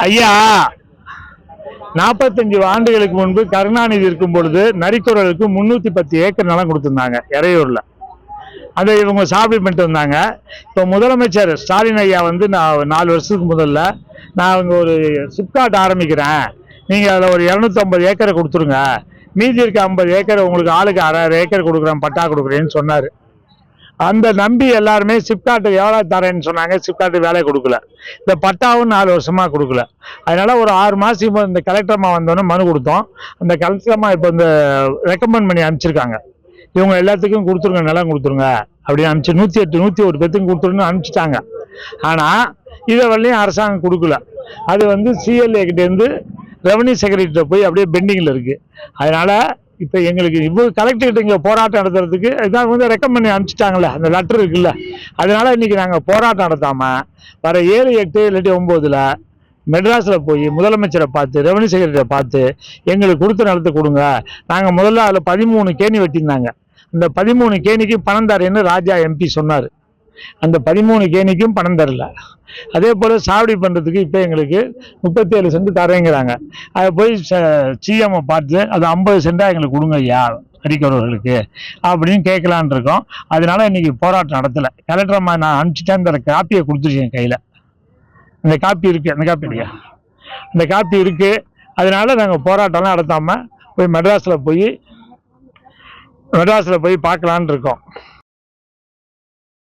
ஐயா 45 ஆண்டுகளுக்கு முன்பு கருணாநிதி இருக்கும் பொழுது நரிக்குறளுக்கு 310 ஏக்கர் நிலம் கொடுத்திருந்தாங்க இறையூர்ல. அதை இவங்க சாப்பிட்டு பண்ணிட்டு வந்தாங்க. இப்போ முதலமைச்சர் ஸ்டாலின் ஐயா வந்து நான் 4 வருஷத்துக்கு முதல்ல நான் அவங்க ஒரு சிப்காட் ஆரம்பிக்கிறேன், நீங்கள் அதில் ஒரு 250 ஏக்கரை கொடுத்துருங்க, மீதி இருக்க 50 ஏக்கரை உங்களுக்கு ஆளுக்கு 1/2 ஏக்கர் கொடுக்குறேன், பட்டா கொடுக்குறேன்னு சொன்னார். அந்த நம்பி எல்லாருமே சிப்காட்டு எவ்வளோ தரேன்னு சொன்னாங்க. சிப்காட்டு வேலை கொடுக்கல. இந்த பட்டாவும் 4 வருஷமா கொடுக்கல. அதனால ஒரு 6 மாதம் இந்த கலெக்டர்மா வந்தோன்னே மனு கொடுத்தோம். அந்த கலெக்டர்மா இப்போ இந்த ரெக்கமெண்ட் பண்ணி அனுப்பிச்சிருக்காங்க, இவங்க எல்லாத்துக்கும் கொடுத்துருங்க, நிலம் கொடுத்துருங்க அப்படின்னு அனுப்பிச்சு 108 101 பேத்துக்கும் கொடுத்துருன்னு அனுப்பிச்சிட்டாங்க. ஆனால் இதை வரலையும் அரசாங்கம் கொடுக்கல. அது வந்து சிஎல்ஏ கிட்டேருந்து ரெவன்யூ செக்ரட்டரிட்ட போய் அப்படியே பெண்டிங்கில் இருக்குது. அதனால் இப்போ எங்களுக்கு இவ்வளோ கலெக்டர்கிட்ட இங்கே போராட்டம் நடத்துறதுக்கு இதான் வந்து ரெக்கமெண்ட் பண்ணி அனுப்பிச்சிட்டாங்களே, அந்த லெட்டர் இருக்குல்ல, அதனால் இன்றைக்கி நாங்கள் போராட்டம் நடத்தாமல் வர 7, 8 இல்லாட்டி 9 மெட்ராஸில் போய் முதலமைச்சரை பார்த்து ரெவன்யூ செக்ரட்டரியை பார்த்து எங்களுக்கு கொடுத்த நிலத்தை கொடுங்க. நாங்கள் முதல்ல அதில் 13 கேணி வெட்டியிருந்தாங்க. அந்த 13 கேணிக்கும் பணம் தரேன்னு ராஜா எம்பி சொன்னார். அந்த 13 கேணிக்கும் பணம் தரல. அதே போல் சாவடி பண்ணுறதுக்கு இப்போ எங்களுக்கு 37 சென்ட் தரேங்கிறாங்க. அதை போய் சிஎம்ஐ பார்த்து அது 50 சென்டாக எங்களுக்கு கொடுங்க ஐயா நரிக்குறவர்களுக்கு அப்படின்னு கேட்கலான் இருக்கோம். அதனால இன்னைக்கு போராட்டம் நடத்தலை. கலெக்டர் நான் அனுப்பிச்சிட்டேன், அந்த காப்பியை கொடுத்துருக்கேன் கையில். அந்த காப்பி இருக்குது, அந்த காப்பி இல்லையா, அந்த காப்பி இருக்குது. அதனால நாங்கள் போராட்டம்லாம் நடத்தாமல் போய் மெட்ராஸில் போய் பார்க்கலான் இருக்கோம்.